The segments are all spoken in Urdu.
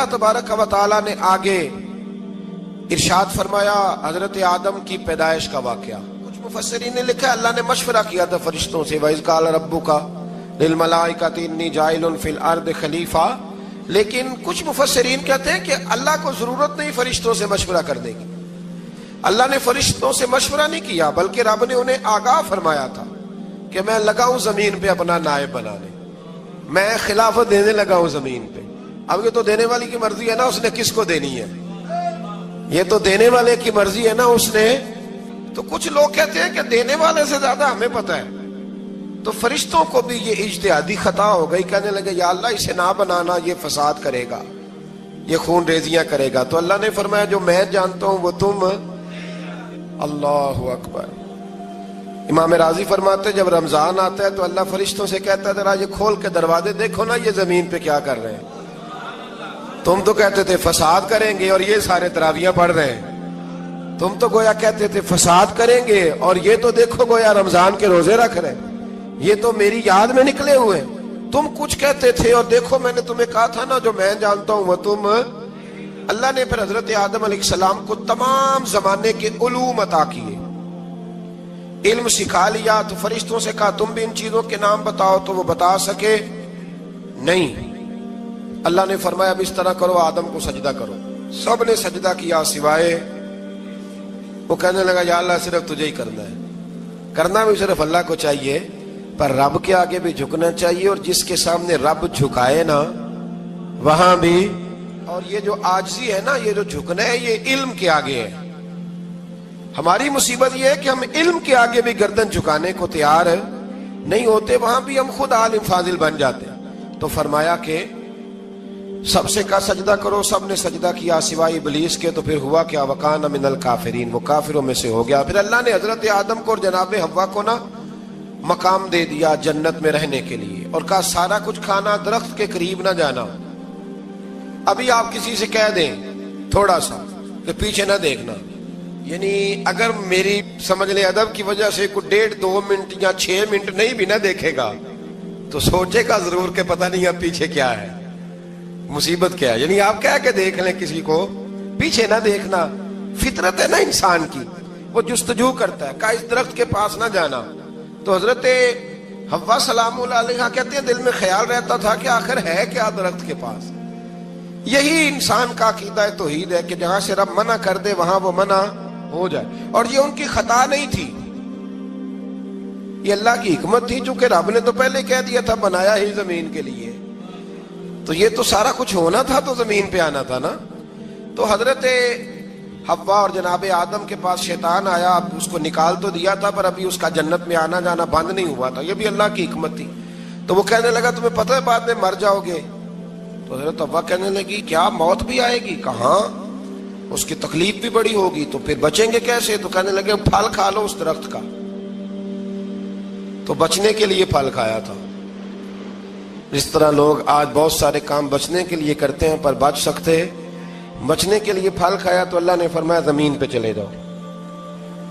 اللہ تبارک و تعالیٰ نے آگے ارشاد فرمایا حضرت آدم کی پیدائش کا واقعہ. کچھ مفسرین نے لکھا اللہ نے مشورہ کیا تھا فرشتوں سے، وَإِذْ قَالَ رَبُّكَ لِلْمَلَائِكَةِ إِنِّي جَاعِلٌ فِي الْأَرْضِ خَلِيفَةً. لیکن کچھ مفسرین کہتے ہیں کہ اللہ کو ضرورت نہیں فرشتوں سے مشورہ کرنے کی. اللہ نے فرشتوں سے مشورہ نہیں کیا، بلکہ رب نے انہیں آگاہ فرمایا تھا کہ میں لگا ہوں زمین پہ اپنا نائب بنانے، میں خلافت دینے لگا ہوں زمین پہ. اب یہ تو دینے والی کی مرضی ہے نا اس نے کس کو دینی ہے، یہ تو دینے والے کی مرضی ہے نا اس نے. تو کچھ لوگ کہتے ہیں کہ دینے والے سے زیادہ ہمیں پتہ ہے. تو فرشتوں کو بھی یہ اجتہادی خطا ہو گئی، کہنے لگے یا اللہ اسے نہ بنانا، یہ فساد کرے گا، یہ خون ریزیاں کرے گا. تو اللہ نے فرمایا جو میں جانتا ہوں وہ تم. اللہ اکبر. امام راضی فرماتے جب رمضان آتا ہے تو اللہ فرشتوں سے کہتا ہے ذرا یہ کھول کے دروازے دیکھو نا یہ زمین پہ کیا کر رہے ہیں. تم تو کہتے تھے فساد کریں گے اور یہ سارے تراویحاں پڑھ رہے ہیں. تم تو گویا کہتے تھے فساد کریں گے اور یہ تو دیکھو گویا رمضان کے روزے رکھ رہے ہیں، یہ تو میری یاد میں نکلے ہوئے ہیں. تم کچھ کہتے تھے اور دیکھو میں نے تمہیں کہا تھا نا جو میں جانتا ہوں وہ تم. اللہ نے پھر حضرت آدم علیہ السلام کو تمام زمانے کے علوم عطا کیے، علم سکھا لیا. تو فرشتوں سے کہا تم بھی ان چیزوں کے نام بتاؤ، تو وہ بتا سکے نہیں. اللہ نے فرمایا اب اس طرح کرو آدم کو سجدہ کرو. سب نے سجدہ کیا سوائے وہ. کہنے لگا یا اللہ صرف تجھے ہی کرنا ہے، کرنا بھی صرف اللہ کو چاہیے، پر رب کے آگے بھی جھکنا چاہیے، اور جس کے سامنے رب جھکائے نا وہاں بھی. اور یہ جو عاجزی ہے نا، یہ جو جھکنا ہے یہ علم کے آگے ہے. ہماری مصیبت یہ ہے کہ ہم علم کے آگے بھی گردن جھکانے کو تیار نہیں ہوتے، وہاں بھی ہم خود عالم فاضل بن جاتے. تو فرمایا کہ سب سے کہا سجدہ کرو، سب نے سجدہ کیا سوائے ابلیس کے. تو پھر ہوا کیا وَكَانَ مِنَ الْكَافِرِينَ، وہ کافروں میں سے ہو گیا. پھر اللہ نے حضرت آدم کو اور جناب حوا کو نا مقام دے دیا جنت میں رہنے کے لیے، اور کہا سارا کچھ کھانا، درخت کے قریب نہ جانا. ابھی آپ کسی سے کہہ دیں تھوڑا سا کہ پیچھے نہ دیکھنا، یعنی اگر میری سمجھ لیں ادب کی وجہ سے کوئی 1.5-2 منٹ یا 6 منٹ نہیں بھی نہ دیکھے گا تو سوچے گا ضرور کہ پتہ نہیں اب پیچھے کیا ہے، مصیبت کیا ہے. یعنی آپ کہہ کے دیکھ لیں کسی کو پیچھے نہ دیکھنا. فطرت ہے نا انسان کی، وہ جستجو کرتا ہے، کہا اس درخت کے پاس نہ جانا. تو حضرت حوا سلام اللہ علیہ کہتے ہیں دل میں خیال رہتا تھا کہ آخر ہے کیا درخت کے پاس. یہی انسان کا عقیدہ توحید ہے کہ جہاں سے رب منع کر دے وہاں وہ منع ہو جائے. اور یہ ان کی خطا نہیں تھی، یہ اللہ کی حکمت تھی، چونکہ رب نے تو پہلے کہہ دیا تھا بنایا ہی زمین کے لیے، تو یہ تو سارا کچھ ہونا تھا تو زمین پہ آنا تھا نا. تو حضرت حوا اور جناب آدم کے پاس شیطان آیا، اب اس کو نکال تو دیا تھا پر ابھی اس کا جنت میں آنا جانا بند نہیں ہوا تھا، یہ بھی اللہ کی حکمت تھی. تو وہ کہنے لگا تمہیں پتہ ہے بعد میں مر جاؤ گے. تو حضرت حوا کہنے لگی کیا موت بھی آئے گی؟ کہاں، اس کی تکلیف بھی بڑی ہوگی، تو پھر بچیں گے کیسے؟ تو کہنے لگے پھل کھا لو اس درخت کا. تو بچنے کے لیے پھل کھایا تھا. جس طرح لوگ آج بہت سارے کام بچنے کے لیے کرتے ہیں پر بچ سکتے، بچنے کے لیے پھل کھایا. تو اللہ نے فرمایا زمین پہ چلے جاؤ.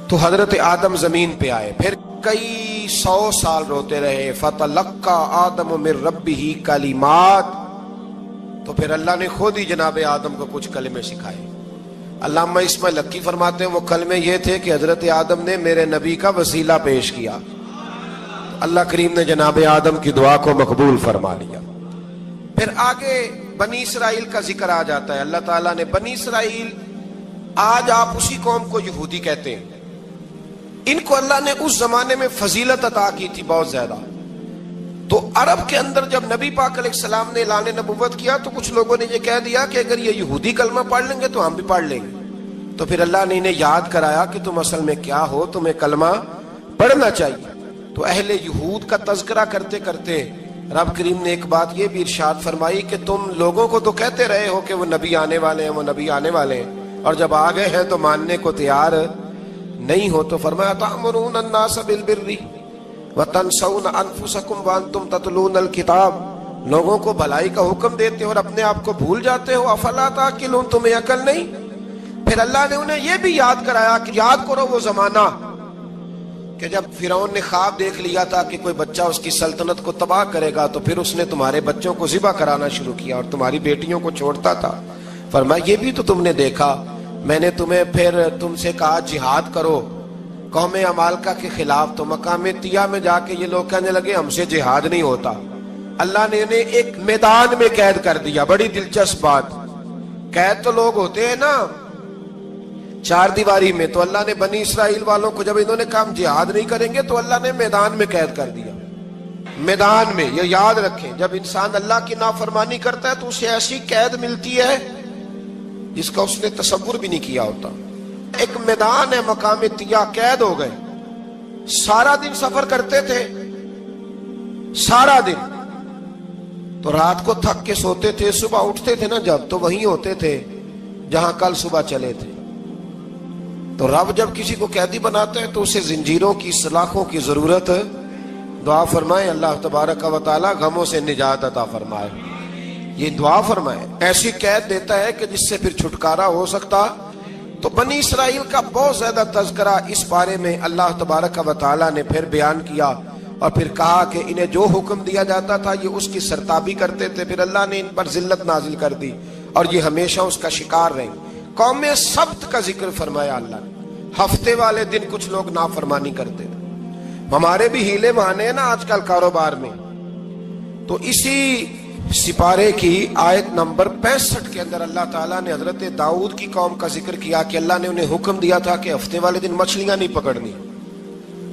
تو حضرت آدم زمین پہ آئے، پھر کئی 100 سال روتے رہے. فَتَلَقَّى آدَمُ مِن رَبِّهِ کَلِمَاتٍ، تو پھر اللہ نے خود ہی جناب آدم کو کچھ کلمے سکھائے. علامہ اسماعیل حقی فرماتے ہیں وہ کلمے یہ تھے کہ حضرت آدم نے میرے نبی کا وسیلہ پیش کیا، اللہ کریم نے جناب آدم کی دعا کو مقبول فرما لیا. پھر آگے بنی اسرائیل کا ذکر آ جاتا ہے. اللہ تعالیٰ نے بنی اسرائیل، آج آپ اسی قوم کو یہودی کہتے ہیں، ان کو اللہ نے اس زمانے میں فضیلت عطا کی تھی بہت زیادہ. تو عرب کے اندر جب نبی پاک علیہ السلام نے اعلان نبوت کیا تو کچھ لوگوں نے یہ کہہ دیا کہ اگر یہ یہودی کلمہ پڑھ لیں گے تو ہم بھی پڑھ لیں گے. تو پھر اللہ نے انہیں یاد کرایا کہ تم اصل میں کیا ہو، تمہیں کلمہ پڑھنا چاہیے. تو اہل یہود کا تذکرہ کرتے کرتے رب کریم نے ایک بات یہ بھی ارشاد فرمائی کہ تم لوگوں کو تو کہتے رہے ہو کہ وہ نبی آنے والے ہیں، وہ نبی آنے والے ہیں، اور جب آ گئے ہیں تو ماننے کو تیار نہیں ہو. تو فرمایا تأمرون الناس بالبر وَتَنْسَوْنَ أَنفُسَكُمْ وَأَنْتُمْ تَتْلُونَ الْكِتَابَ، لوگوں کو بھلائی کا حکم دیتے ہو اور اپنے آپ کو بھول جاتے ہو. أَفَلَا تَعْقِلُونَ، تمہیں عقل نہیں؟ پھر اللہ نے انہیں یہ بھی یاد کرایا کہ یاد کرو وہ زمانہ کہ جب فرعون نے خواب دیکھ لیا تھا کہ کوئی بچہ اس کی سلطنت کو تباہ کرے گا تو پھر اس نے تمہارے بچوں کو ذبح کرانا شروع کیا اور تمہاری بیٹیوں کو چھوڑتا تھا. فرمایا یہ بھی تو تم نے دیکھا, میں نے تمہیں پھر تم سے کہا جہاد کرو قوم عمالقہ کے خلاف, تو مقام طیہ میں جا کے یہ لوگ کہنے لگے ہم سے جہاد نہیں ہوتا. اللہ نے انہیں ایک میدان میں قید کر دیا. بڑی دلچسپ بات, قید تو لوگ ہوتے ہیں نا چار دیواری میں, تو اللہ نے بنی اسرائیل والوں کو جب انہوں نے کہا ہم جہاد نہیں کریں گے تو اللہ نے میدان میں قید کر دیا. میدان میں, یہ یاد رکھیں, جب انسان اللہ کی نافرمانی کرتا ہے تو اسے ایسی قید ملتی ہے جس کا اس نے تصور بھی نہیں کیا ہوتا. ایک میدان ہے مقام طیہ, قید ہو گئے. سارا دن سفر کرتے تھے, سارا دن, تو رات کو تھک کے سوتے تھے, صبح اٹھتے تھے نا جب, تو وہیں ہوتے تھے جہاں کل صبح چلے تھے. تو رب جب کسی کو قیدی بناتا ہے تو اسے زنجیروں کی سلاخوں کی ضرورت ہے. دعا فرمائے اللہ تبارک و تعالی غموں سے نجات عطا فرمائے. یہ دعا فرمائے, ایسی قید دیتا ہے کہ جس سے پھر چھٹکارا ہو سکتا. تو بنی اسرائیل کا بہت زیادہ تذکرہ اس بارے میں اللہ تبارک و تعالی نے پھر بیان کیا, اور پھر کہا کہ انہیں جو حکم دیا جاتا تھا یہ اس کی سرتابی کرتے تھے. پھر اللہ نے ان پر ذلت نازل کر دی اور یہ ہمیشہ اس کا شکار رہے. قوم سبت کا ذکر فرمایا اللہ نے. ہفتے والے دن کچھ لوگ نافرمانی کرتے تھے. ہمارے بھی ہیلے بہانے ہیں نا آج کل کاروبار میں. تو اسی سپارے کی آیت نمبر 65 کے اندر اللہ تعالیٰ نے حضرت داؤد کی قوم کا ذکر کیا کہ اللہ نے انہیں حکم دیا تھا کہ ہفتے والے دن مچھلیاں نہیں پکڑنی.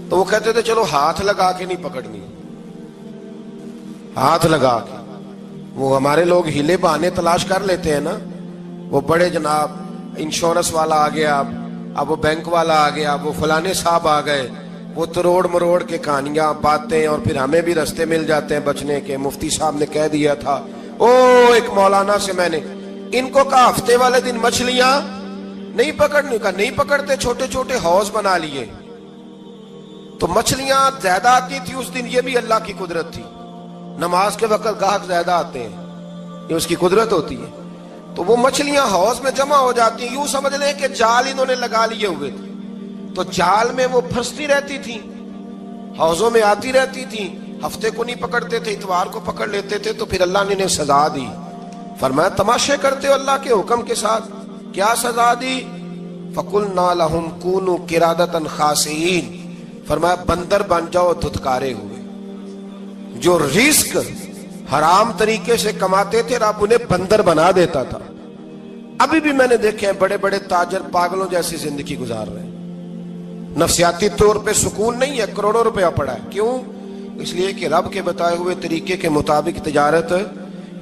تو وہ کہتے تھے چلو ہاتھ لگا کے نہیں پکڑنی, ہاتھ لگا کے. وہ ہمارے لوگ ہیلے بہانے تلاش کر لیتے ہیں نا. وہ بڑے جناب انشورنس والا آ گیا, اب وہ بینک والا آ گیا, وہ فلانے صاحب آ گئے, وہ تروڑ مروڑ کے کہانیاں باتیں, اور پھر ہمیں بھی رستے مل جاتے ہیں بچنے کے. مفتی صاحب نے کہہ دیا تھا, ایک مولانا سے میں نے ان کو کہا ہفتے والے دن مچھلیاں نہیں پکڑنے کا. نہیں پکڑتے, چھوٹے چھوٹے حوض بنا لیے. تو مچھلیاں زیادہ آتی تھی اس دن, یہ بھی اللہ کی قدرت تھی. نماز کے وقت گاہک زیادہ آتے ہیں, یہ اس کی قدرت ہوتی ہے. تو وہ مچھلیاں حوض میں جمع ہو جاتی ہیں. یوں سمجھ لیں کہ جال انہوں نے لگا لیے ہوئے تھے, تو جال میں وہ پھنستی رہتی تھی, حوضوں میں آتی رہتی تھی. ہفتے کو نہیں پکڑتے تھے, اتوار کو پکڑ لیتے تھے. تو پھر اللہ نے انہیں سزا دی. فرمایا تماشے کرتے ہو اللہ کے حکم کے ساتھ. کیا سزا دی؟ فَقُلْنَا لَهُمْ كُونُوا قِرَادَةً خَاسِئِينَ. فرمایا بندر بن جاؤ دھتکارے ہوئے. جو رزق حرام طریقے سے کماتے تھے رب انہیں بندر بنا دیتا تھا. ابھی بھی میں نے دیکھے ہیں بڑے بڑے تاجر پاگلوں جیسی زندگی گزار رہے ہیں. نفسیاتی طور پہ سکون نہیں ہے, کروڑوں روپیہ پڑا ہے. کیوں؟ اس لیے کہ رب کے بتائے ہوئے طریقے کے مطابق تجارت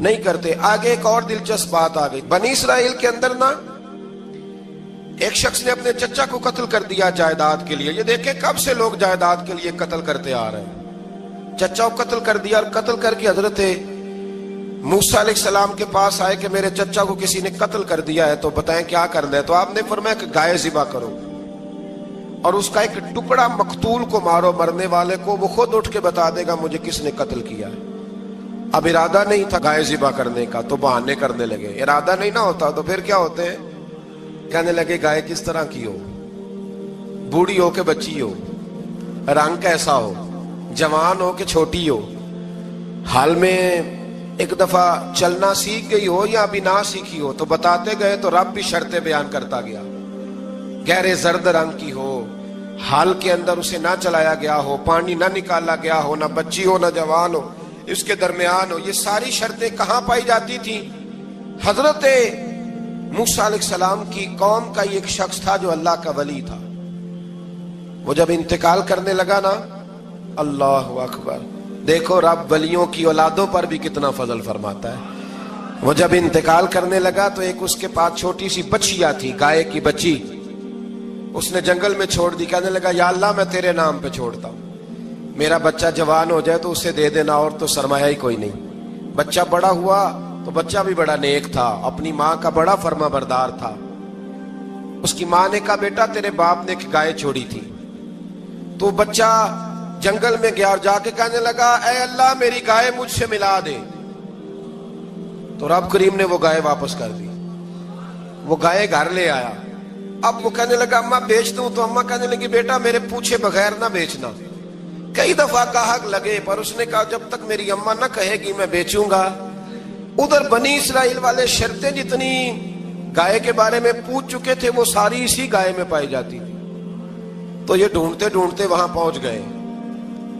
نہیں کرتے. آگے ایک اور دلچسپ بات آ گئی. بنی اسرائیل کے اندر نا ایک شخص نے اپنے چچا کو قتل کر دیا جائیداد کے لیے. یہ دیکھیں کب سے لوگ جائیداد کے لیے قتل کرتے آ رہے ہیں. چچا کو قتل کر دیا, اور قتل کر کے حضرت موسیٰ علیہ السلام کے پاس آئے کہ میرے چچا کو کسی نے قتل کر دیا ہے, تو بتائیں کیا کرنا ہے. تو آپ نے فرمایا کہ گائے ذبح کرو, اور اس کا ایک ٹکڑا مقتول کو مارو, مرنے والے کو. وہ خود اٹھ کے بتا دے گا مجھے کس نے قتل کیا ہے. اب ارادہ نہیں تھا گائے ذبح کرنے کا, تو بہانے کرنے لگے. ارادہ نہیں نہ ہوتا تو پھر کیا ہوتے ہیں, کہنے لگے گائے کس طرح کی ہو, بوڑھی ہو کہ بچی ہو, رنگ کیسا ہو, جوان ہو کہ چھوٹی ہو, حال میں ایک دفعہ چلنا سیکھ گئی ہو یا ابھی نہ سیکھی ہو. تو بتاتے گئے تو رب بھی شرطیں بیان کرتا گیا. گہرے زرد رنگ کی ہو, حال کے اندر اسے نہ چلایا گیا ہو, پانی نہ نکالا گیا ہو, نہ بچی ہو نہ جوان ہو, اس کے درمیان ہو. یہ ساری شرطیں کہاں پائی جاتی تھی؟ حضرت موسیٰ علیہ السلام کی قوم کا ایک شخص تھا جو اللہ کا ولی تھا. وہ جب انتقال کرنے لگا نا, اللہ اکبر, دیکھو رب ولیوں کی اولادوں پر بھی کتنا فضل فرماتا ہے. وہ جب انتقال کرنے لگا تو ایک اس کے پاس چھوٹی سی بچیا تھی, گائے کی بچی. اس نے جنگل میں چھوڑ دی. کہنے لگا یا اللہ میں تیرے نام پہ چھوڑتا ہوں, میرا بچہ جوان ہو جائے تو اسے دے دینا, اور تو سرمایہ ہی کوئی نہیں. بچہ بڑا ہوا تو بچہ بھی بڑا نیک تھا, اپنی ماں کا بڑا فرما بردار تھا. اس کی ماں نے کہا بیٹا تیرے باپ نے ایک گائے چھوڑی تھی. تو بچہ جنگل میں گیا اور جا کے کہنے لگا اے اللہ میری گائے مجھ سے ملا دے. تو رب کریم نے وہ گائے واپس کر دی. وہ گائے گھر لے آیا, اب وہ کہنے لگا اما بیچ دوں, تو اما کہنے لگی بیٹا میرے پوچھے بغیر نہ بیچنا. کئی دفعہ گاہک لگے پر اس نے کہا جب تک میری اما نہ کہے گی میں بیچوں گا. ادھر بنی اسرائیل والے شرطیں جتنی گائے کے بارے میں پوچھ چکے تھے وہ ساری اسی گائے میں پائی جاتی تھی. تو یہ ڈھونڈتے ڈھونڈتے وہاں پہنچ گئے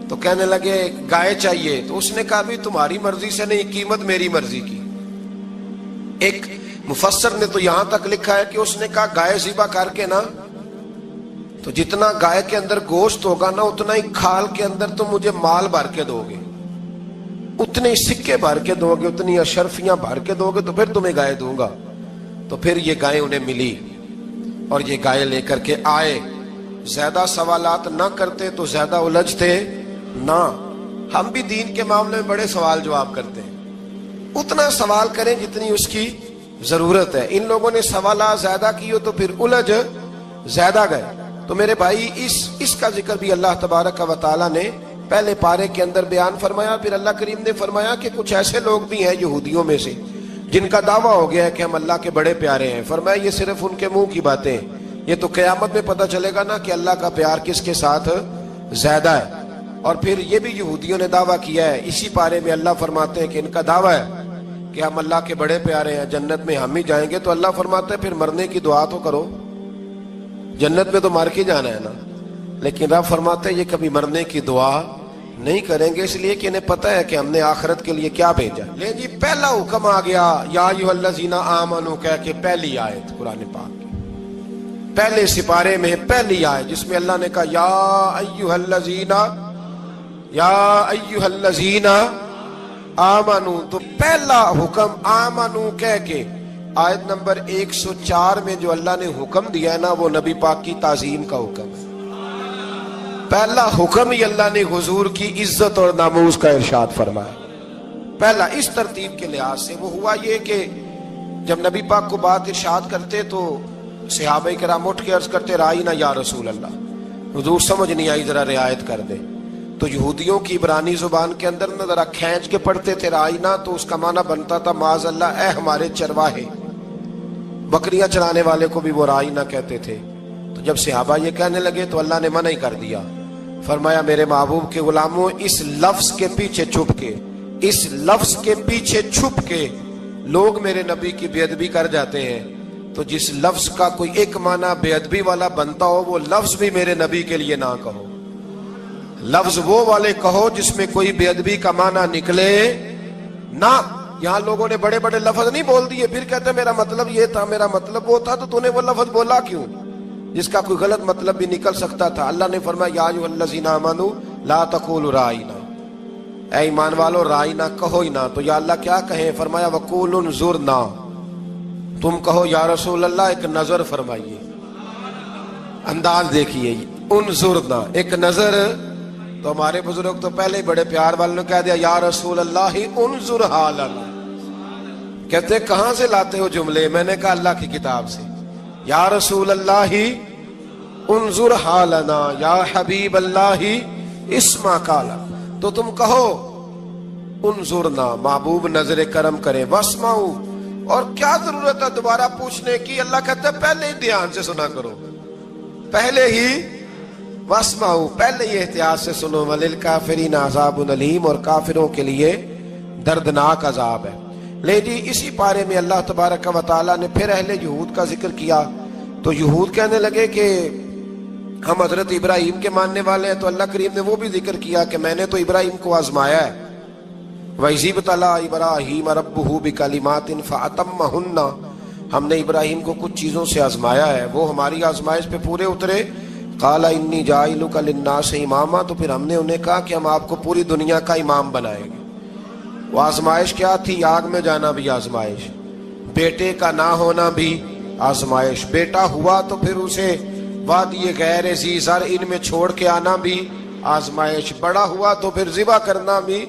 تو کہنے لگے گائے چاہیے. تو اس نے کہا بھی تمہاری مرضی سے نہیں, قیمت میری مرضی کی. ایک مفسر نے تو یہاں تک لکھا ہے کہ اس نے کہا گائے ذبح کر کے نا تو جتنا گائے کے اندر گوشت ہوگا نا اتنا ہی کھال کے اندر تم مجھے مال بھر کے دو گے, اتنے سکے بھر کے دو گے, اتنی اشرفیاں بھر کے دو گے تو پھر تمہیں گائے دوں گا. تو پھر یہ گائے انہیں ملی اور یہ گائے لے کر کے آئے. زیادہ سوالات نہ کرتے تو زیادہ الجھتے نہ. ہم بھی دین کے معاملے میں بڑے سوال جواب کرتے ہیں, اتنا سوال کریں جتنی اس کی ضرورت ہے. ان لوگوں نے سوالات زیادہ کیے تو پھر الجھ زیادہ گئے. تو میرے بھائی اس کا ذکر بھی اللہ تبارک و تعالیٰ نے پہلے پارے کے اندر بیان فرمایا. پھر اللہ کریم نے فرمایا کہ کچھ ایسے لوگ بھی ہیں یہودیوں میں سے جن کا دعویٰ ہو گیا ہے کہ ہم اللہ کے بڑے پیارے ہیں. فرمایا یہ صرف ان کے منہ کی باتیں ہیں, یہ تو قیامت میں پتہ چلے گا نا کہ اللہ کا پیار کس کے ساتھ زیادہ ہے. اور پھر یہ بھی یہودیوں نے دعویٰ کیا ہے. اسی پارے میں اللہ فرماتے ہیں کہ ان کا دعویٰ ہے کہ ہم اللہ کے بڑے پیارے ہیں, جنت میں ہم ہی جائیں گے. تو اللہ فرماتے ہیں پھر مرنے کی دعا تو کرو, جنت میں تو مر کے جانا ہے نا. لیکن رب فرماتے ہیں یہ کبھی مرنے کی دعا نہیں کریں گے, اس لیے کہ انہیں پتہ ہے کہ ہم نے آخرت کے لیے کیا بھیجا. لے جی پہلا حکم آ گیا یا ایھا الذین آمنوا کہہ کے پہلی آیت قرآن پاک کی پہلے سپارے میں پہلی آیت جس میں اللہ نے کہا یا ایھا الذین آمنوا. تو پہلا حکم آمنوا کہہ کے آیت نمبر 104 میں جو اللہ نے حکم دیا ہے نا وہ نبی پاک کی تعظیم کا حکم ہے. پہلا حکم ہی اللہ نے حضور کی عزت اور ناموس کا ارشاد فرمایا. پہلا اس ترتیب کے لحاظ سے وہ ہوا یہ کہ جب نبی پاک کو بات ارشاد کرتے تو صحابہ کرام اٹھ کے عرض کرتے رائینا یا رسول اللہ, حضور سمجھ نہیں آئی ذرا رعایت کر دے. تو یہودیوں کی عبرانی زبان کے اندر نہ ذرا کھینچ کے پڑھتے تھے رائینا, تو اس کا معنی بنتا تھا معاذ اللہ اے ہمارے چرواہے. بکریاں چرانے والے کو بھی وہ رائینا کہتے تھے. تو جب صحابہ یہ کہنے لگے تو اللہ نے منع ہی کر دیا. فرمایا میرے محبوب کے غلاموں اس لفظ کے پیچھے چھپ کے, اس لفظ کے پیچھے چھپ کے لوگ میرے نبی کی بے ادبی کر جاتے ہیں. تو جس لفظ کا کوئی ایک معنی بے ادبی والا بنتا ہو وہ لفظ بھی میرے نبی کے لیے نہ کہو. لفظ وہ والے کہو جس میں کوئی بے ادبی کا معنی نکلے نہ. یہاں لوگوں نے بڑے بڑے لفظ نہیں بول دیے پھر کہتے میرا مطلب یہ تھا, میرا مطلب وہ تھا. تو تو نے وہ لفظ بولا کیوں جس کا کوئی غلط مطلب بھی نکل سکتا تھا. اللہ نے فرمایا یا ایھا الذین آمنوا لا تقولوا رائینا, اے ایمان والو رائینا کہو ہی نہ. تو یا اللہ کیا کہیں؟ فرمایا وقولوا انظرنا, تم کہو یا رسول اللہ ایک نظر فرمائیے. انداز دیکھیے انظرنا ایک نظر. تو ہمارے بزرگ تو پہلے ہی بڑے پیار والوں نے کہہ دیا یا رسول اللہ انظر حالنا. کہتے کہاں سے لاتے ہو جملے؟ میں نے کہا اللہ کی کتاب سے. یا رسول اللہ انظر حالنا یا حبیب اللہ اسمع قالا. تو تم کہو انظرنا, محبوب نظر کرم کرے, واسمعوا, اور کیا ضرورت ہے دوبارہ پوچھنے کی؟ اللہ کہتا ہے پہلے ہی دھیان سے سنا کرو, پہلے ہی واسمعوا, پہلے ہی احتیاط سے سنو. وللکافرین عذاب علیم, اور کافروں کے لیے دردناک عذاب ہے. لے جی اسی پارے میں اللہ تبارک و تعالیٰ نے پھر اہل یہود کا ذکر کیا. تو یہود کہنے لگے کہ ہم حضرت ابراہیم کے ماننے والے ہیں. تو اللہ کریم نے وہ بھی ذکر کیا کہ میں نے تو ابراہیم کو آزمایا ہے. وَإِذِ ابْتَلَىٰ إِبْرَاهِيمَ رَبُّهُ بِكَلِمَاتٍ فَأَتَمَّهُنَّ, ہم نے ابراہیم کو کچھ چیزوں سے آزمایا ہے, وہ ہماری آزمائش پہ پورے اترے. قَالَ إِنِّي جَاعِلُكَ لِلنَّاسِ إِمَامًا, تو پھر ہم نے انہیں کہا کہ ہم آپ کو پوری دنیا کا امام بنائیں گے. وہ آزمائش کیا تھی؟ آگ میں جانا بھی آزمائش, بیٹے کا نہ ہونا بھی آزمائش, بیٹا ہوا تو پھر اسے وادی غیر ذی زرع ان میں چھوڑ کے آنا بھی آزمائش, بڑا ہوا تو پھر ذبح کرنا بھی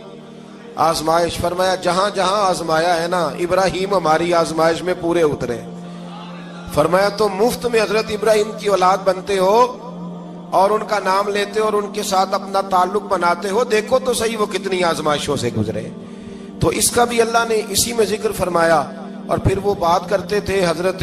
آزمائش. فرمایا جہاں جہاں آزمایا ہے نا ابراہیم ہماری آزمائش میں پورے اترے. فرمایا تو مفت میں حضرت ابراہیم کی اولاد بنتے ہو اور ان کا نام لیتے ہو اور ان کے ساتھ اپنا تعلق بناتے ہو, دیکھو تو صحیح وہ کتنی آزمائشوں سے گزرے. تو اس کا بھی اللہ نے اسی میں ذکر فرمایا. اور پھر وہ بات کرتے تھے حضرت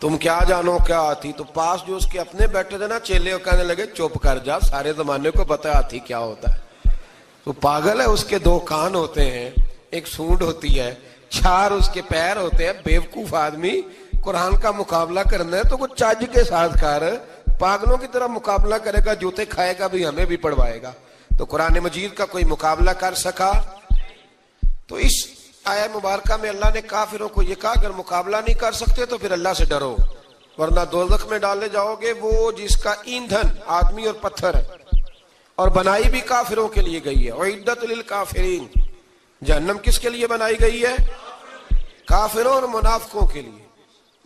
تم کیا جانو کیا ہاتھی؟ تو پاس جو اس کے اپنے بیٹھے تھے نا چیلے، وہ کہنے لگے چپ کر جا، سارے زمانے کو پتہ ہے ہاتھی کیا ہوتا ہے. وہ پاگل ہے، اس کے 2 کان ہوتے ہیں، ایک سونڈ ہوتی ہے، 4 اس کے پیر ہوتے ہیں. بیوقوف آدمی قرآن کا مقابلہ کرنا ہے تو کچھ چج کے ساتھ کر، پاگلوں کی طرح مقابلہ کرے گا، جوتے کھائے گا بھی، ہمیں بھی پڑھوائے گا. تو قرآن مجید کا کوئی مقابلہ کر سکا؟ تو اس آیہ مبارکہ میں اللہ نے کافروں کو یہ کہا اگر مقابلہ نہیں کر سکتے تو پھر اللہ سے ڈرو، ورنہ دوزخ میں ڈالے جاؤ گے، وہ جس کا ایندھن آدمی اور پتھر ہے، اور بنائی بھی کافروں کے لیے گئی ہے. اعدت للکافرین، جہنم کس کے لیے بنائی گئی ہے؟ کافروں اور منافقوں کے لیے.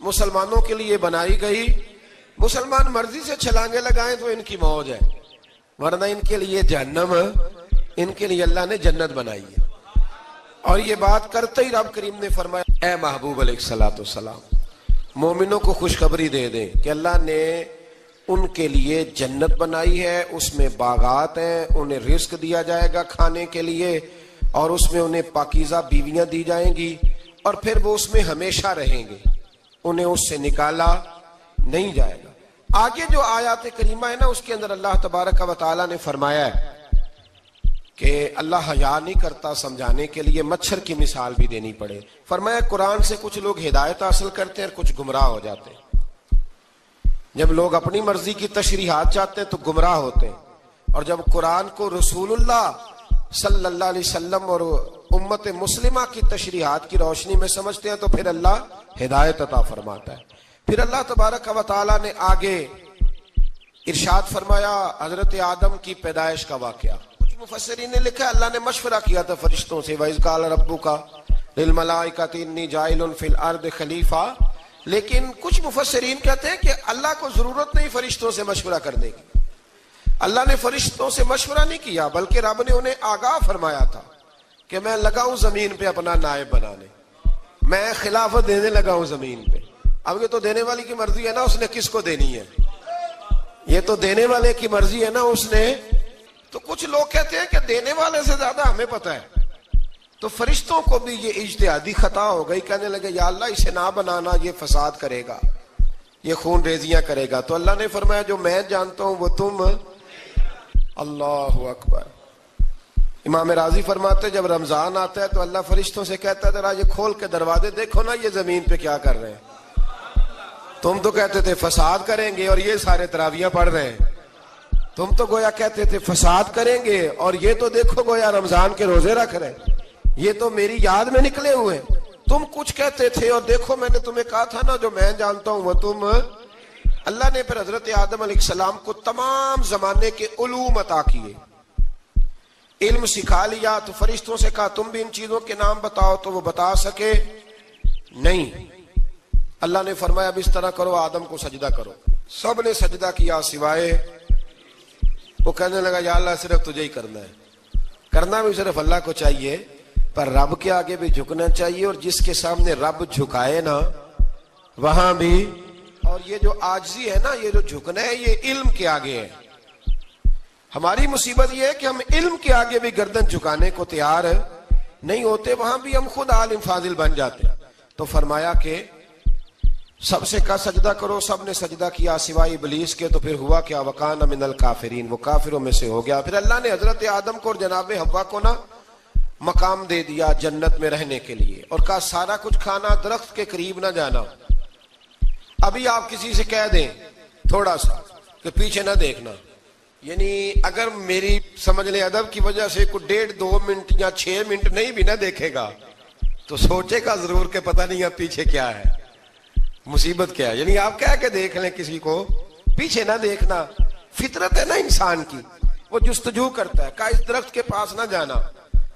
مسلمانوں کے لیے بنائی گئی. مسلمان مرضی سے چھلانگے لگائیں تو ان کی موج ہے، ورنہ ان کے لیے جہنم، ان کے لیے اللہ نے جنت بنائی ہے. اور یہ بات کرتے ہی رب کریم نے فرمایا اے محبوب علیہ الصلوۃ والسلام مومنوں کو خوشخبری دے دیں کہ اللہ نے ان کے لیے جنت بنائی ہے، اس میں باغات ہیں، انہیں رزق دیا جائے گا کھانے کے لیے، اور اس میں انہیں پاکیزہ بیویاں دی جائیں گی، اور پھر وہ اس میں ہمیشہ رہیں گے، انہیں اس سے نکالا نہیں جائے گا. آگے جو آیات کریمہ ہے نا، اس کے اندر اللہ تبارک و تعالیٰ نے فرمایا ہے کہ اللہ حیا نہیں کرتا سمجھانے کے لیے مچھر کی مثال بھی دینی پڑے. فرمایا قرآن سے کچھ لوگ ہدایت حاصل کرتے ہیں اور کچھ گمراہ ہو جاتے ہیں. جب لوگ اپنی مرضی کی تشریحات چاہتے ہیں تو گمراہ ہوتے ہیں، اور جب قرآن کو رسول اللہ صلی اللہ علیہ وسلم اور امت مسلمہ کی تشریحات کی روشنی میں سمجھتے ہیں تو پھر اللہ ہدایت عطا فرماتا ہے. پھر اللہ تبارک و تعالیٰ نے آگے ارشاد فرمایا حضرت آدم کی پیدائش کا واقعہ. کچھ مفسرین نے لکھا اللہ نے مشورہ کیا تھا فرشتوں سے، وَإِذْ قَالَ رَبُّكَ لِلْمَلَائِكَةِ إِنِّي جَاعِلٌ فِي الْأَرْضِ خَلِيفَةً. لیکن کچھ مفسرین کہتے ہیں کہ اللہ کو ضرورت نہیں فرشتوں سے مشورہ کرنے کی. اللہ نے فرشتوں سے مشورہ نہیں کیا، بلکہ رب نے انہیں آگاہ فرمایا تھا کہ میں لگا ہوں زمین پہ اپنا نائب بنانے، میں خلافت دینے لگا ہوں زمین پہ. اب یہ تو دینے والی کی مرضی ہے نا، اس نے کس کو دینی ہے، یہ تو دینے والے کی مرضی ہے نا اس نے. تو کچھ لوگ کہتے ہیں کہ دینے والے سے زیادہ ہمیں پتہ ہے. تو فرشتوں کو بھی یہ اجتہادی خطا ہو گئی، کہنے لگے یا اللہ اسے نہ بنانا، یہ فساد کرے گا، یہ خون ریزیاں کرے گا. تو اللہ نے فرمایا جو میں جانتا ہوں وہ تم. اللہ اکبر. امام راضی فرماتے جب رمضان آتا ہے تو اللہ فرشتوں سے کہتا ہے ذرا یہ کھول کے دروازے دیکھو نا یہ زمین پہ کیا کر رہے ہیں. تم تو کہتے تھے فساد کریں گے اور یہ سارے تراویحیں پڑھ رہے ہیں. تم تو گویا کہتے تھے فساد کریں گے اور یہ تو دیکھو گویا رمضان کے روزے رکھ رہے ہیں، یہ تو میری یاد میں نکلے ہوئے ہیں. تم کچھ کہتے تھے اور دیکھو میں نے تمہیں کہا تھا نا جو میں جانتا ہوں وہ تم. اللہ نے پھر حضرت آدم علیہ السلام کو تمام زمانے کے علوم عطا کیے، علم سکھا لیا. تو فرشتوں سے کہا تم بھی ان چیزوں کے نام بتاؤ، تو وہ بتا سکے نہیں. اللہ نے فرمایا اب اس طرح کرو آدم کو سجدہ کرو. سب نے سجدہ کیا سوائے وہ. کہنے لگا یا اللہ صرف تجھے ہی کرنا ہے، کرنا بھی صرف اللہ کو چاہیے، پر رب کے آگے بھی جھکنا چاہیے، اور جس کے سامنے رب جھکائے نا وہاں بھی. اور یہ جو عاجزی ہے نا، یہ جو جھکنا ہے، یہ علم کے آگے ہے. ہماری مصیبت یہ ہے کہ ہم علم کے آگے بھی گردن جھکانے کو تیار نہیں ہوتے، وہاں بھی ہم خود عالم فاضل بن جاتے. تو فرمایا کہ سب سے کہا سجدہ کرو، سب نے سجدہ کیا سوائے ابلیس کے. تو پھر ہوا کیا وکان من الکافرین، وہ کافروں میں سے ہو گیا. پھر اللہ نے حضرت آدم کو اور جناب حوا کو نا مقام دے دیا جنت میں رہنے کے لیے، اور کہا سارا کچھ کھانا، درخت کے قریب نہ جانا. ابھی آپ کسی سے کہہ دیں تھوڑا سا کہ پیچھے نہ دیکھنا، یعنی اگر میری سمجھ لیں ادب کی وجہ سے کوئی 1.5-2 منٹ یا 6 منٹ نہیں بھی نہ دیکھے گا تو سوچے گا ضرور کہ پتہ نہیں اب پیچھے کیا ہے، مصیبت کیا ہے. یعنی آپ کہہ کے دیکھ لیں کسی کو پیچھے نہ دیکھنا. فطرت ہے نا انسان کی، وہ جستجو کرتا ہے، کہا اس درخت کے پاس نہ جانا.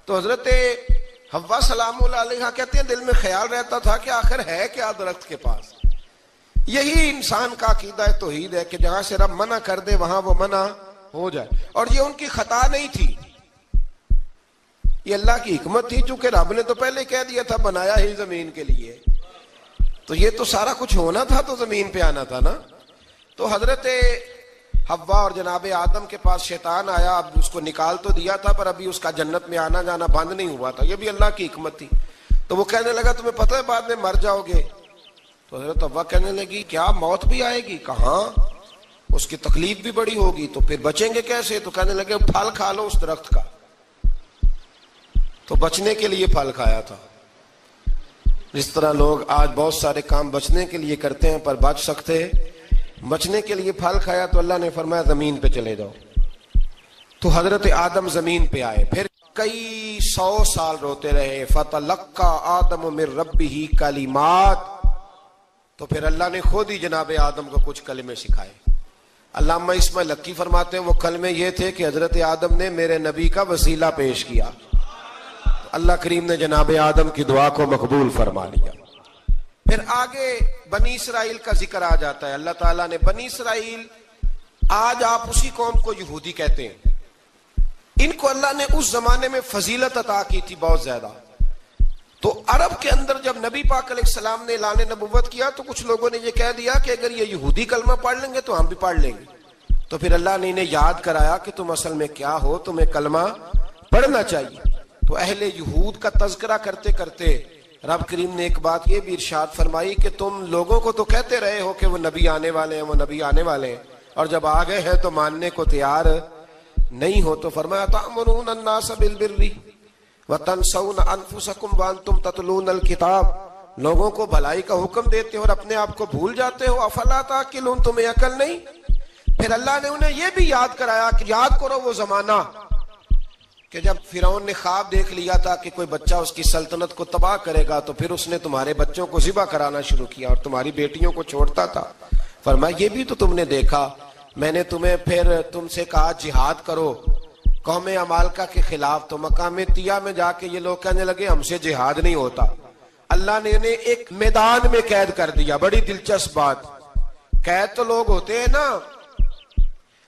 تو حضرت حوا سلام اللہ علیہ کہتے ہیں دل میں خیال رہتا تھا کہ آخر ہے کیا درخت کے پاس. یہی انسان کا عقیدہ توحید ہے کہ جہاں سے رب منع کر دے وہاں وہ منع ہو جائے. اور یہ ان کی خطا نہیں تھی، یہ اللہ کی حکمت تھی، چونکہ رب نے تو پہلے کہہ دیا تھا بنایا ہی زمین کے لیے، تو یہ تو سارا کچھ ہونا تھا تو زمین پہ آنا تھا نا. تو حضرت حوا اور جناب آدم کے پاس شیطان آیا، اب اس کو نکال تو دیا تھا پر ابھی اس کا جنت میں آنا جانا بند نہیں ہوا تھا، یہ بھی اللہ کی حکمت تھی. تو وہ کہنے لگا تمہیں پتہ ہے بعد میں مر جاؤ گے. تو حضرت حوا کہنے لگی کیا موت بھی آئے گی؟ کہاں، اس کی تکلیف بھی بڑی ہوگی، تو پھر بچیں گے کیسے؟ تو کہنے لگے پھل کھا لو اس درخت کا. تو بچنے کے لیے پھل کھایا تھا. جس طرح لوگ آج بہت سارے کام بچنے کے لیے کرتے ہیں پر بچ سکتے، بچنے کے لیے پھل کھایا تو اللہ نے فرمایا زمین پہ چلے جاؤ. تو حضرت آدم زمین پہ آئے، پھر کئی 100 سال روتے رہے. فَتَلَقَّى آدَمُ مِن رَبِّهِ کَلِمَاتٍ، تو پھر اللہ نے خود ہی جناب آدم کو کچھ کلمے سکھائے. علامہ اسماعیل لکی فرماتے ہیں وہ کلمے یہ تھے کہ حضرت آدم نے میرے نبی کا وسیلہ پیش کیا، اللہ کریم نے جناب آدم کی دعا کو مقبول فرما لیا. پھر آگے بنی اسرائیل کا ذکر آ جاتا ہے. اللہ تعالیٰ نے بنی اسرائیل، آج آپ اسی قوم کو یہودی کہتے ہیں، ان کو اللہ نے اس زمانے میں فضیلت عطا کی تھی بہت زیادہ. تو عرب کے اندر جب نبی پاک علیہ السلام نے اعلان نبوت کیا تو کچھ لوگوں نے یہ کہہ دیا کہ اگر یہ یہودی کلمہ پڑھ لیں گے تو ہم بھی پڑھ لیں گے. تو پھر اللہ نے انہیں یاد کرایا کہ تم اصل میں کیا ہو، تمہیں کلمہ پڑھنا چاہیے. تو اہل یہود کا تذکرہ کرتے کرتے رب کریم نے ایک بات یہ بھی ارشاد فرمائی کہ تم لوگوں کو تو کہتے رہے ہو کہ وہ نبی آنے والے ہیں، وہ نبی آنے والے ہیں، اور جب آ گئے ہیں تو ماننے کو تیار نہیں ہو. تو فرمایا تأمرون الناس بالبر وتنسون انفسکم وانتم تتلون الکتاب، لوگوں کو بھلائی کا حکم دیتے ہو اور اپنے آپ کو بھول جاتے ہو. افلا تعقلون، تمہیں عقل نہیں؟ پھر اللہ نے انہیں یہ بھی یاد کرایا کہ یاد کرو وہ زمانہ کہ جب فرعون نے خواب دیکھ لیا تھا کہ کوئی بچہ اس کی سلطنت کو تباہ کرے گا، تو پھر اس نے تمہارے بچوں کو ذبح کرانا شروع کیا اور تمہاری بیٹیوں کو چھوڑتا تھا. فرمایا یہ بھی تو تم نے دیکھا، میں نے تمہیں پھر تم سے کہا جہاد کرو قوم عمالقہ کے خلاف، تو مقام طیہ میں جا کے یہ لوگ کہنے لگے ہم سے جہاد نہیں ہوتا. اللہ نے انہیں ایک میدان میں قید کر دیا. بڑی دلچسپ بات، قید تو لوگ ہوتے ہیں نا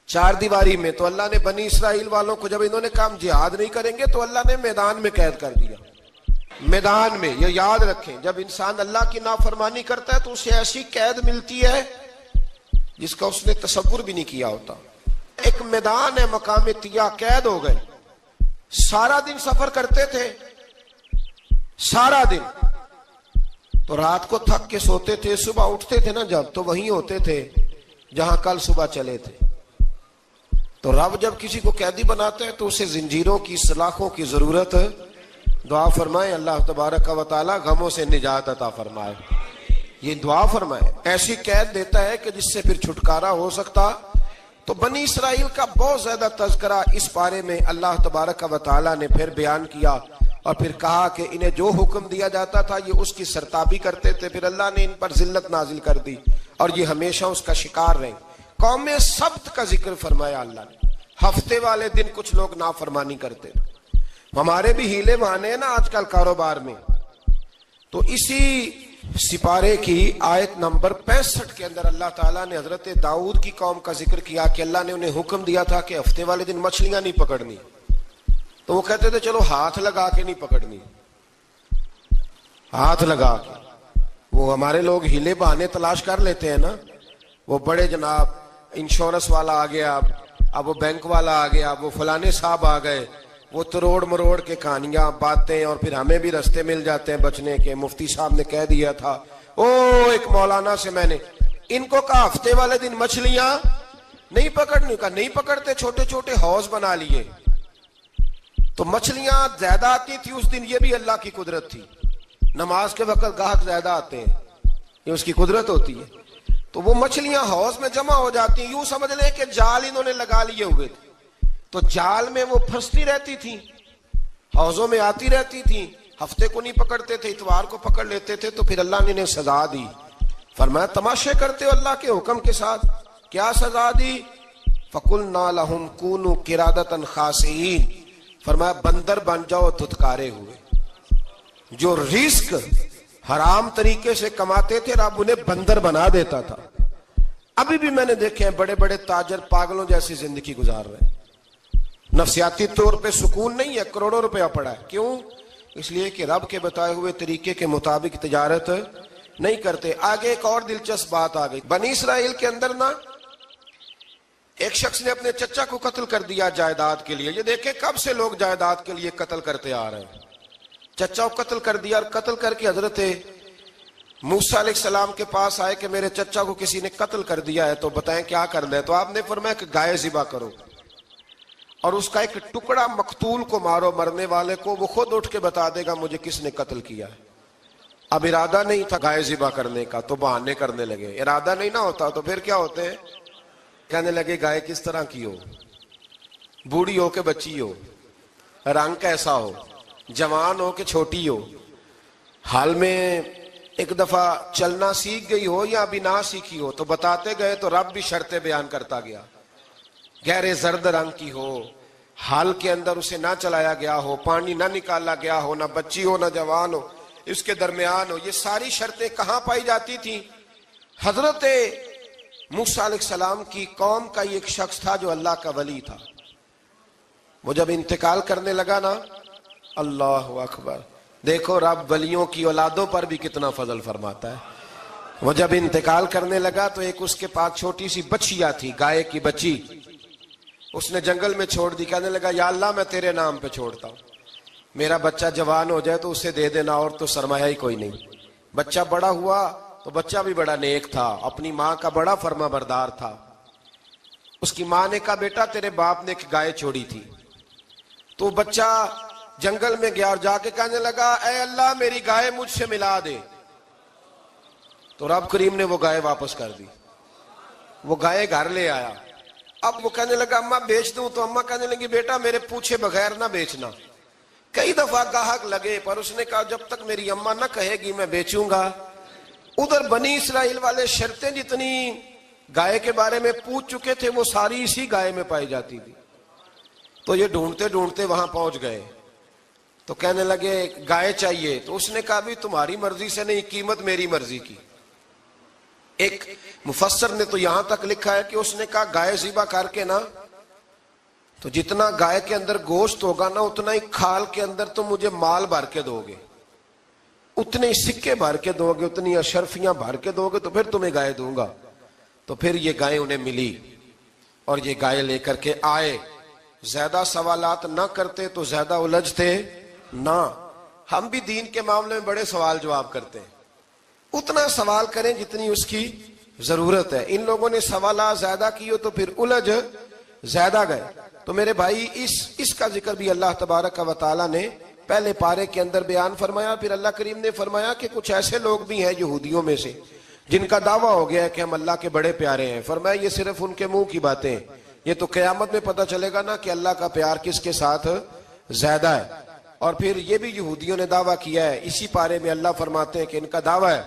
چار دیواری میں، تو اللہ نے بنی اسرائیل والوں کو جب انہوں نے کہا ہم جہاد نہیں کریں گے تو اللہ نے میدان میں قید کر دیا. میدان میں، یہ یاد رکھیں، جب انسان اللہ کی نافرمانی کرتا ہے تو اسے ایسی قید ملتی ہے جس کا اس نے تصور بھی نہیں کیا ہوتا. ایک میدان ہے مقام طیہ، قید ہو گئے، سارا دن سفر کرتے تھے، سارا دن، تو رات کو تھک کے سوتے تھے، صبح اٹھتے تھے نا جب، تو وہیں ہوتے تھے جہاں کل صبح چلے تھے. تو رب جب کسی کو قیدی بناتا ہے تو اسے زنجیروں کی، سلاخوں کی ضرورت ہے. دعا فرمائے اللہ تبارک و تعالی غموں سے نجات عطا فرمائے. یہ دعا فرمائے، ایسی قید دیتا ہے کہ جس سے پھر چھٹکارا ہو سکتا. تو بنی اسرائیل کا بہت زیادہ تذکرہ اس پارے میں اللہ تبارک و تعالی نے پھر بیان کیا، اور پھر کہا کہ انہیں جو حکم دیا جاتا تھا یہ اس کی سرتابی کرتے تھے. پھر اللہ نے ان پر ذلت نازل کر دی اور یہ ہمیشہ اس کا شکار رہے. قوم سبت کا ذکر فرمایا اللہ نے. ہفتے والے دن کچھ لوگ نافرمانی کرتے، ہمارے بھی ہیلے بہانے ہیں نا آج کل کاروبار میں. تو اسی سپارے کی آیت نمبر 65 کے اندر اللہ تعالیٰ نے حضرت داؤد کی قوم کا ذکر کیا کہ اللہ نے انہیں حکم دیا تھا کہ ہفتے والے دن مچھلیاں نہیں پکڑنی. تو وہ کہتے تھے چلو ہاتھ لگا کے نہیں پکڑنی، ہاتھ لگا کے. وہ ہمارے لوگ ہیلے بہانے تلاش کر لیتے ہیں نا. وہ بڑے جناب انشورنس والا آ گیا، اب وہ بینک والا آ گیا، وہ فلانے صاحب آ گئے، وہ تروڑ مروڑ کے کہانیاں باتیں، اور پھر ہمیں بھی رستے مل جاتے ہیں بچنے کے. مفتی صاحب نے کہہ دیا تھا، ایک مولانا سے میں نے ان کو کہا ہفتے والے دن مچھلیاں نہیں پکڑنی، کہا نہیں پکڑتے، چھوٹے چھوٹے حوض بنا لیے. تو مچھلیاں زیادہ آتی تھی اس دن، یہ بھی اللہ کی قدرت تھی. نماز کے وقت گاہک زیادہ آتے ہیں، یہ اس کی قدرت ہوتی ہے. تو وہ مچھلیاں حوض میں جمع ہو جاتی ہیں. یوں سمجھ لیں کہ جال انہوں نے لگا لیے ہوئے تھے، تو جال میں وہ پھنستی رہتی تھی، حوضوں میں آتی رہتی تھی. ہفتے کو نہیں پکڑتے تھے، اتوار کو پکڑ لیتے تھے. تو پھر اللہ نے انہیں سزا دی. فرمایا تماشے کرتے ہو اللہ کے حکم کے ساتھ. کیا سزا دی؟ فَقُلْنَا لَهُمْ كُونُوا قِرَادَةً خَاسِئِينَ، فرمایا بندر بن جاؤ دھتکارے ہوئے. جو رزق حرام طریقے سے کماتے تھے رب انہیں بندر بنا دیتا تھا. ابھی بھی میں نے دیکھے ہیں بڑے بڑے تاجر پاگلوں جیسی زندگی گزار رہے ہیں. نفسیاتی طور پہ سکون نہیں ہے، کروڑوں روپیہ پڑا ہے. کیوں؟ اس لیے کہ رب کے بتائے ہوئے طریقے کے مطابق تجارت نہیں کرتے. آگے ایک اور دلچسپ بات آ گئی. بنی اسرائیل کے اندر نا ایک شخص نے اپنے چچا کو قتل کر دیا جائیداد کے لیے. یہ دیکھیں کب سے لوگ جائیداد کے لیے قتل کرتے آ رہے ہیں. چچا کو قتل کر دیا، اور قتل کر کے حضرت موسیٰ علیہ السلام کے پاس آئے کہ میرے چچا کو کسی نے قتل کر دیا ہے تو بتائیں کیا کرنا ہے. تو آپ نے فرمایا کہ گائے ذبح کرو اور اس کا ایک ٹکڑا مقتول کو مارو, مرنے والے کو, وہ خود اٹھ کے بتا دے گا مجھے کس نے قتل کیا ہے. اب ارادہ نہیں تھا گائے ذبح کرنے کا تو بہانے کرنے لگے. ارادہ نہیں نہ ہوتا تو پھر کیا ہوتے ہیں, کہنے لگے گائے کس طرح کی ہو, بوڑھی ہو کہ بچی ہو, رنگ کیسا ہو, جوان ہو کہ چھوٹی ہو, حال میں ایک دفعہ چلنا سیکھ گئی ہو یا ابھی نہ سیکھی ہو. تو بتاتے گئے تو رب بھی شرطیں بیان کرتا گیا. گہرے زرد رنگ کی ہو, حال کے اندر اسے نہ چلایا گیا ہو, پانی نہ نکالا گیا ہو, نہ بچی ہو نہ جوان ہو, اس کے درمیان ہو. یہ ساری شرطیں کہاں پائی جاتی تھیں؟ حضرت موسیٰ علیہ السلام کی قوم کا ایک شخص تھا جو اللہ کا ولی تھا. وہ جب انتقال کرنے لگا نا, اللہ اکبر, دیکھو رب ولیوں کی اولادوں پر بھی کتنا فضل فرماتا ہے. وہ جب انتقال کرنے لگا تو ایک اس کے پاس چھوٹی سی بچیا تھی, گائے کی بچی, اس نے جنگل میں چھوڑ دی. کہنے لگا یا اللہ میں تیرے نام پہ چھوڑتا ہوں, میرا بچہ جوان ہو جائے تو اسے دے دینا, اور تو سرمایہ ہی کوئی نہیں. بچہ بڑا ہوا تو بچہ بھی بڑا نیک تھا, اپنی ماں کا بڑا فرما بردار تھا. اس کی ماں نے کہا بیٹا تیرے باپ نے ایک گائے چھوڑی تھی. تو بچہ جنگل میں گیا اور جا کے کہنے لگا اے اللہ میری گائے مجھ سے ملا دے. تو رب کریم نے وہ گائے واپس کر دی. وہ گائے گھر لے آیا. اب وہ کہنے لگا اماں بیچ دوں, تو اماں کہنے لگی بیٹا میرے پوچھے بغیر نہ بیچنا. کئی دفعہ گاہک لگے پر اس نے کہا جب تک میری اماں نہ کہے گی میں بیچوں گا. ادھر بنی اسرائیل والے شرطیں جتنی گائے کے بارے میں پوچھ چکے تھے وہ ساری اسی گائے میں پائی جاتی تھی. تو یہ ڈھونڈتے ڈھونڈتے وہاں پہنچ گئے تو کہنے لگے گائے چاہیے. تو اس نے کہا بھی تمہاری مرضی سے نہیں, قیمت میری مرضی کی. ایک مفسر نے تو یہاں تک لکھا ہے کہ اس نے کہا گائے ذبح کر کے نا تو جتنا گائے کے اندر گوشت ہوگا نا اتنا ہی کھال کے اندر تو مجھے مال بھر کے دو گے, اتنے ہی سکے بھر کے دو گے, اتنی اشرفیاں بھر کے دو گے تو پھر تمہیں گائے دوں گا. تو پھر یہ گائے انہیں ملی اور یہ گائے لے کر کے آئے. زیادہ سوالات نہ کرتے تو زیادہ الجھتے نہ. ہم بھی دین کے معاملے میں بڑے سوال جواب کرتے ہیں, اتنا سوال کریں جتنی اس کی ضرورت ہے. ان لوگوں نے سوالات زیادہ کیے تو پھر الجھ زیادہ گئے. تو میرے بھائی اس کا ذکر بھی اللہ تبارک و تعالیٰ نے پہلے پارے کے اندر بیان فرمایا. پھر اللہ کریم نے فرمایا کہ کچھ ایسے لوگ بھی ہیں یہودیوں میں سے جن کا دعویٰ ہو گیا ہے کہ ہم اللہ کے بڑے پیارے ہیں. فرمایا یہ صرف ان کے منہ کی باتیں ہیں, یہ تو قیامت میں پتہ چلے گا نا کہ اللہ کا پیار کس کے ساتھ زیادہ ہے. اور پھر یہ بھی یہودیوں نے دعویٰ کیا ہے. اسی پارے میں اللہ فرماتے ہیں کہ ان کا دعویٰ ہے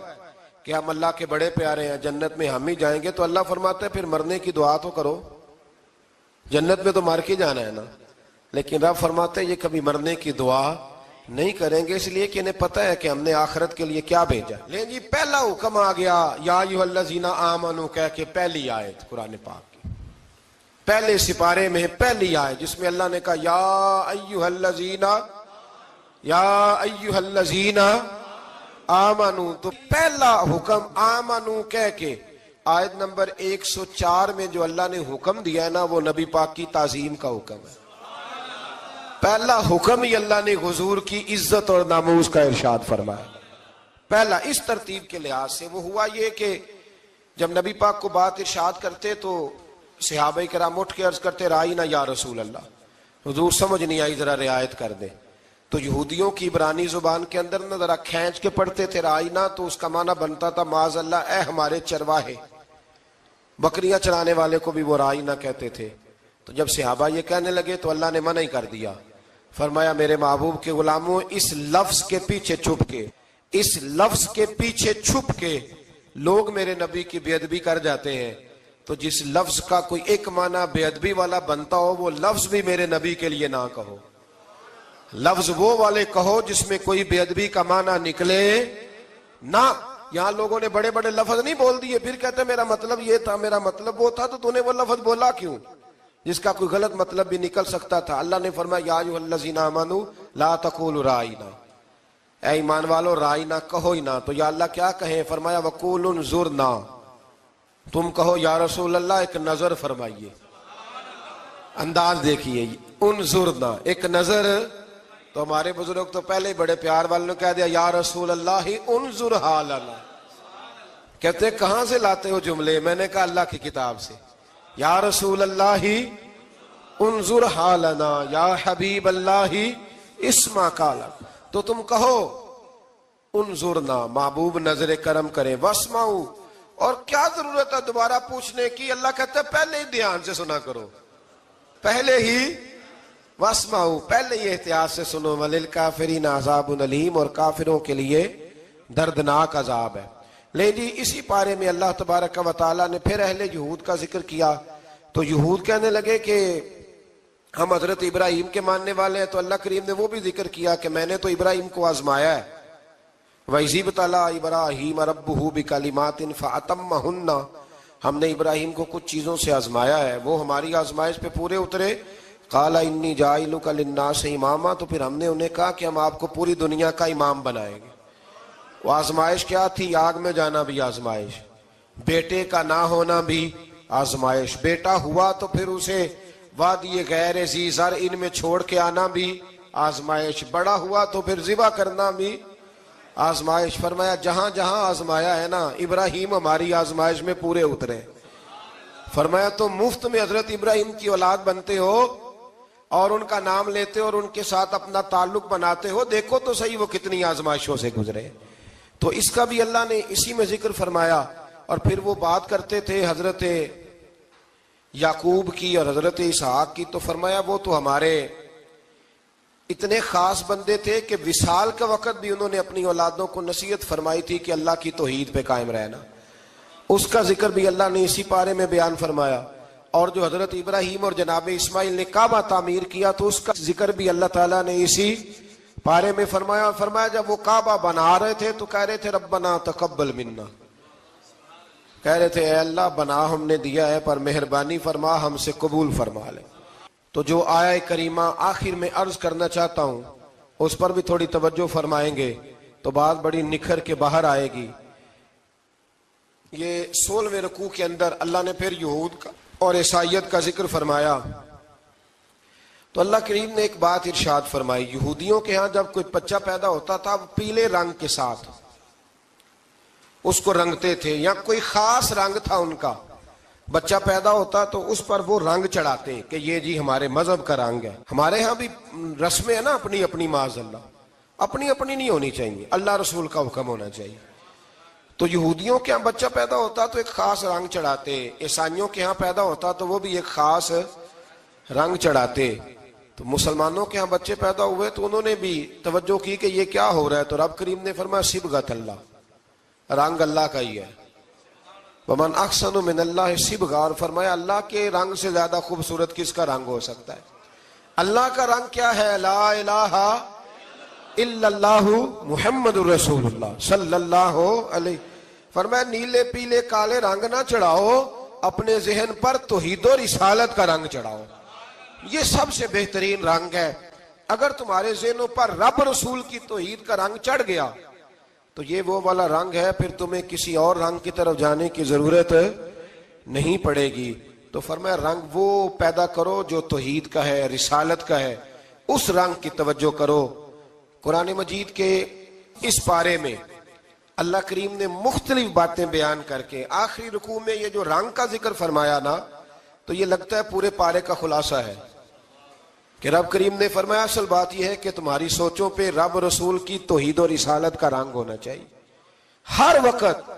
کہ ہم اللہ کے بڑے پیارے ہیں, جنت میں ہم ہی جائیں گے. تو اللہ فرماتے ہیں پھر مرنے کی دعا تو کرو, جنت میں تو مر کے جانا ہے نا. لیکن رب فرماتے ہیں یہ کبھی مرنے کی دعا نہیں کریں گے, اس لیے کہ انہیں پتہ ہے کہ ہم نے آخرت کے لیے کیا بھیجا. لیکن جی پہلا حکم آ گیا یا ایھا الذین آمنوا کہہ کے, پہلی آیت قرآن پاک کی پہلے سپارے میں پہلی آیت جس میں اللہ نے کہا یا ایھا الذین آمنوا. تو پہلا حکم آمنوا کہہ کے. آیت نمبر 104 میں جو اللہ نے حکم دیا ہے نا وہ نبی پاک کی تعظیم کا حکم ہے. پہلا حکم ہی اللہ نے حضور کی عزت اور ناموس کا ارشاد فرمایا. پہلا اس ترتیب کے لحاظ سے وہ ہوا یہ کہ جب نبی پاک کو بات ارشاد کرتے تو صحابہ کرام اٹھ کے عرض کرتے رائینا یا رسول اللہ, حضور سمجھ نہیں آئی ذرا رعایت کر دیں. تو یہودیوں کی عبرانی زبان کے اندر نہ ذرا کھینچ کے پڑھتے تھے رائینا, تو اس کا معنی بنتا تھا معاذ اللہ اے ہمارے چرواہے. بکریاں چرانے والے کو بھی وہ رائینا کہتے تھے. تو جب صحابہ یہ کہنے لگے تو اللہ نے منع ہی کر دیا. فرمایا میرے محبوب کے غلاموں اس لفظ کے پیچھے چھپ کے, اس لفظ کے پیچھے چھپ کے لوگ میرے نبی کی بے ادبی کر جاتے ہیں. تو جس لفظ کا کوئی ایک معنی بے ادبی والا بنتا ہو وہ لفظ بھی میرے نبی کے لیے نہ کہو. لفظ وہ والے کہو جس میں کوئی بے ادبی کا معنی نکلے نہ. یہاں لوگوں نے بڑے بڑے لفظ نہیں بول دیے پھر کہتے میرا مطلب یہ تھا میرا مطلب وہ تھا. تو تو نے وہ لفظ بولا کیوں جس کا کوئی غلط مطلب بھی نکل سکتا تھا. اللہ نے فرمایا یا ایھا الذین آمنوا لا تقولوا رائینا, اے ایمان والو رائینا کہو ہی نہ. تو یا اللہ کیا کہیں؟ فرمایا وقولوا انظرنا, تم کہو یا رسول اللہ ایک نظر فرمائیے. انداز دیکھیے, انظرنا ایک نظر. تو ہمارے بزرگ تو پہلے بڑے پیار والوں نے کہہ دیا یا رسول اللہ انظر حالنا, کہتے ہیں کہاں سے لاتے ہو جملے؟ میں نے کہا اللہ کی کتاب سے. یا رسول اللہ انظر حالنا، یا حبیب اللہ اسما قالا. تو تم کہو انظرنا، محبوب نظر کرم کرے، واسمعوا، اور کیا ضرورت ہے دوبارہ پوچھنے کی؟ اللہ کہتا ہے پہلے ہی دھیان سے سنا کرو، پہلے ہی واسمعوا، پہلے ہی احتیاط سے سنو. وللکافرین عذاب علیم، اور کافروں کے لیے دردناک عذاب ہے. لے جی اسی پارے میں اللہ تبارک و تعالیٰ نے پھر اہل یہود کا ذکر کیا. تو یہود کہنے لگے کہ ہم حضرت ابراہیم کے ماننے والے ہیں. تو اللہ کریم نے وہ بھی ذکر کیا کہ میں نے تو ابراہیم کو آزمایا ہے. وَإِذِ ابْتَلَىٰ إِبْرَاهِيمَ رَبُّهُ بِكَلِمَاتٍ فَأَتَمَّهُنَّ، ہم نے ابراہیم کو کچھ چیزوں سے آزمایا ہے، وہ ہماری آزمائش پہ پورے اترے. قَالَ إِنِّي جَاعِلُكَ لِلنَّاسِ إِمَامًا، تو پھر ہم نے انہیں کہا کہ ہم آپ کو پوری دنیا کا امام بنائیں گے. وہ آزمائش کیا تھی؟ آگ میں جانا بھی آزمائش، بیٹے کا نہ ہونا بھی آزمائش، بیٹا ہوا تو پھر اسے وادی غیر ذی زرع ان میں چھوڑ کے آنا بھی آزمائش، بڑا ہوا تو پھر ذبح کرنا بھی آزمائش. فرمایا جہاں جہاں آزمایا ہے نا، ابراہیم ہماری آزمائش میں پورے اترے. فرمایا تو مفت میں حضرت ابراہیم کی اولاد بنتے ہو اور ان کا نام لیتے ہو اور ان کے ساتھ اپنا تعلق بناتے ہو، دیکھو تو صحیح وہ کتنی آزمائشوں سے گزرے. تو اس کا بھی اللہ نے اسی میں ذکر فرمایا. اور پھر وہ بات کرتے تھے حضرت یعقوب کی اور حضرت اسحاق کی. تو فرمایا وہ تو ہمارے اتنے خاص بندے تھے کہ وصال کا وقت بھی انہوں نے اپنی اولادوں کو نصیحت فرمائی تھی کہ اللہ کی توحید پہ قائم رہنا. اس کا ذکر بھی اللہ نے اسی پارے میں بیان فرمایا. اور جو حضرت ابراہیم اور جناب اسماعیل نے کعبہ تعمیر کیا تو اس کا ذکر بھی اللہ تعالیٰ نے اسی پارے میں فرمایا. فرمایا جب وہ کعبہ بنا رہے تھے تو کہہ رہے تھے ربنا تقبل منا، کہہ رہے تھے اے اللہ بنا ہم نے دیا ہے پر مہربانی فرما ہم سے قبول فرما لے. تو جو آیہ کریمہ آخر میں عرض کرنا چاہتا ہوں اس پر بھی تھوڑی توجہ فرمائیں گے تو بات بڑی نکھر کے باہر آئے گی. یہ 16ویں رکوع کے اندر اللہ نے پھر یہود کا اور عیسائیت کا ذکر فرمایا. تو اللہ کریم نے ایک بات ارشاد فرمائی. یہودیوں کے ہاں جب کوئی بچہ پیدا ہوتا تھا وہ پیلے رنگ کے ساتھ اس کو رنگتے تھے، یا کوئی خاص رنگ تھا ان کا. بچہ پیدا ہوتا تو اس پر وہ رنگ چڑھاتے کہ یہ جی ہمارے مذہب کا رنگ ہے. ہمارے ہاں بھی رسمیں ہیں نا اپنی اپنی، معاذ اللہ اپنی اپنی نہیں ہونی چاہیے، اللہ رسول کا حکم ہونا چاہیے. تو یہودیوں کے ہاں بچہ پیدا ہوتا تو ایک خاص رنگ چڑھاتے، عیسائیوں کے ہاں پیدا ہوتا تو وہ بھی ایک خاص رنگ چڑھاتے. تو مسلمانوں کے ہاں بچے پیدا ہوئے تو انہوں نے بھی توجہ کی کہ یہ کیا ہو رہا ہے. تو رب کریم نے فرمایا صبغۃ اللہ، رنگ اللہ کا ہی ہے. ومن احسن من اللہ صبغہ، اور فرمایا اللہ کے رنگ سے زیادہ خوبصورت کس کا رنگ ہو سکتا ہے؟ اللہ کا رنگ کیا ہے؟ لا الہ الا اللہ محمد الرسول اللہ صلی اللہ علیہ. فرمایا نیلے پیلے کالے رنگ نہ چڑھاؤ، اپنے ذہن پر توحید و رسالت کا رنگ چڑھاؤ. یہ سب سے بہترین رنگ ہے. اگر تمہارے ذہنوں پر رب رسول کی توحید کا رنگ چڑھ گیا تو یہ وہ والا رنگ ہے، پھر تمہیں کسی اور رنگ کی طرف جانے کی ضرورت نہیں پڑے گی. تو فرمایا رنگ وہ پیدا کرو جو توحید کا ہے، رسالت کا ہے، اس رنگ کی توجہ کرو. قرآن مجید کے اس پارے میں اللہ کریم نے مختلف باتیں بیان کر کے آخری رکوع میں یہ جو رنگ کا ذکر فرمایا نا، تو یہ لگتا ہے پورے پارے کا خلاصہ ہے کہ رب کریم نے فرمایا اصل بات یہ ہے کہ تمہاری سوچوں پہ رب رسول کی توحید و رسالت کا رنگ ہونا چاہیے. ہر وقت